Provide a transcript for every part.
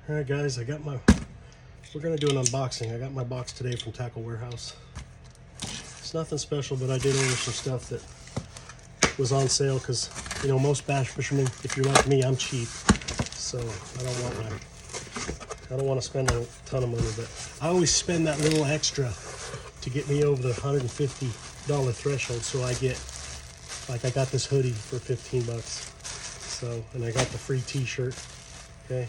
Alright guys, we're gonna do an unboxing. I got my box today from Tackle Warehouse. It's nothing special, but I did order some stuff that was on sale because, you know, most bass fishermen, if you're like me, I'm cheap. So I don't want to spend a ton of money, but I always spend that little extra to get me over the $150 threshold. So I get, like, I got this hoodie for 15 bucks. So, and I got the free t-shirt. Okay.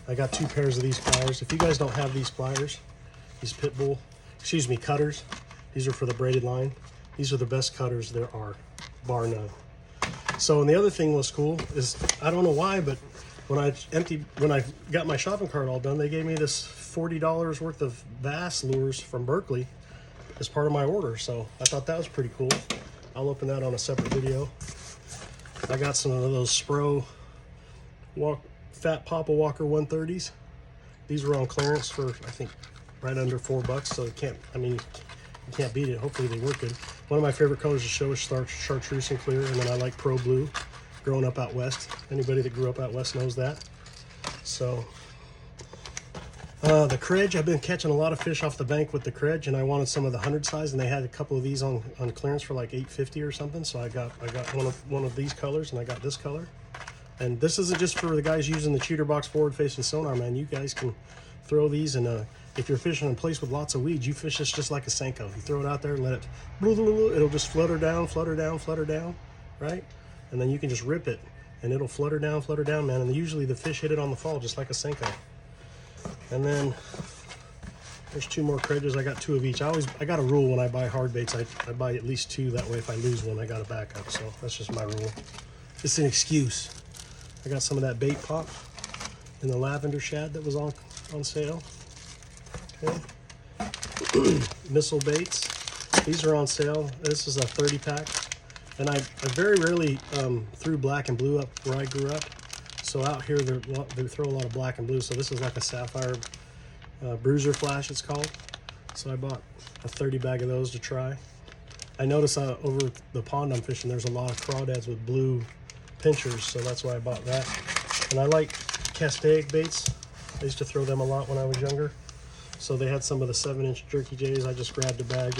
I got 2 pairs of these pliers. If you guys don't have these pliers, these cutters, these are for the braided line. These are the best cutters there are, bar none. So, and the other thing was cool is, I don't know why, but when I got my shopping cart all done, they gave me this $40 worth of bass lures from Berkley as part of my order. So I thought that was pretty cool. I'll open that on a separate video. I got some of those Spro Fat Papa Walker 130s. These were on clearance for, I think, right under $4, so you can't beat it. Hopefully they work good. One of my favorite colors to show is chartreuse and clear, and then I like Pro Blue, growing up out west. Anybody that grew up out west knows that. So, the Credge, I've been catching a lot of fish off the bank with the Credge, and I wanted some of the 100 size, and they had a couple of these on clearance for like $8.50 or something. So I got one of these colors, and I got this color. And this isn't just for the guys using the cheater box forward facing sonar, man. You guys can throw these, and if you're fishing in a place with lots of weeds, you fish this just like a Senko. You throw it out there and let it, it'll just flutter down, right? And then you can just rip it, and it'll flutter down, man. And usually the fish hit it on the fall, just like a Senko. And then there's 2 more Credges. I got 2 of each. I got a rule when I buy hard baits. I buy at least 2. That way, if I lose one, I got a backup. So that's just my rule. It's an excuse. I got some of that bait pop in the lavender shad that was on sale. Okay. Missile baits. These are on sale. This is a 30 pack. And I very rarely threw black and blue up where I grew up. So out here they throw a lot of black and blue. So this is like a sapphire bruiser flash, it's called. So I bought a 30 bag of those to try. I noticed over the pond I'm fishing, there's a lot of crawdads with blue pinchers, so that's why I bought that. And I like Castaic baits. I used to throw them a lot when I was younger. So they had some of the 7-inch jerky J's. I just grabbed a bag,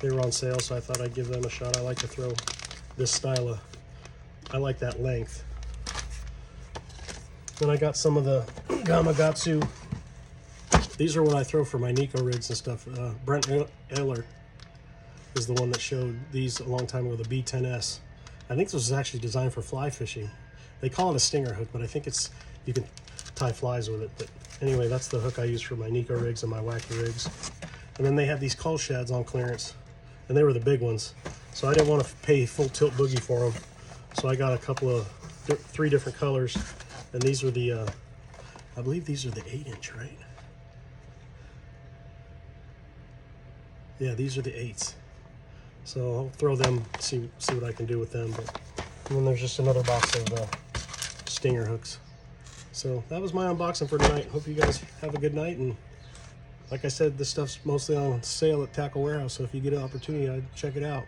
they were on sale, so I thought I'd give them a shot. I like to throw this style I like that length. Then I got some of the Gamakatsu. These are what I throw for my Nico rigs and stuff. Brent Eller is the one that showed these a long time ago, the B10S. I think this was actually designed for fly fishing. They call it a stinger hook, but I think you can tie flies with it. But anyway, that's the hook I use for my Nico rigs and my wacky rigs. And then they have these cull shads on clearance, and they were the big ones. So I didn't want to pay full tilt boogie for them. So I got a couple of 3 different colors, and these are the, I believe these are the 8-inch, right? Yeah, these are the 8s. So I'll throw them, see what I can do with them. And then there's just another box of stinger hooks. So that was my unboxing for tonight. Hope you guys have a good night. And like I said, this stuff's mostly on sale at Tackle Warehouse. So if you get an opportunity, I'd check it out.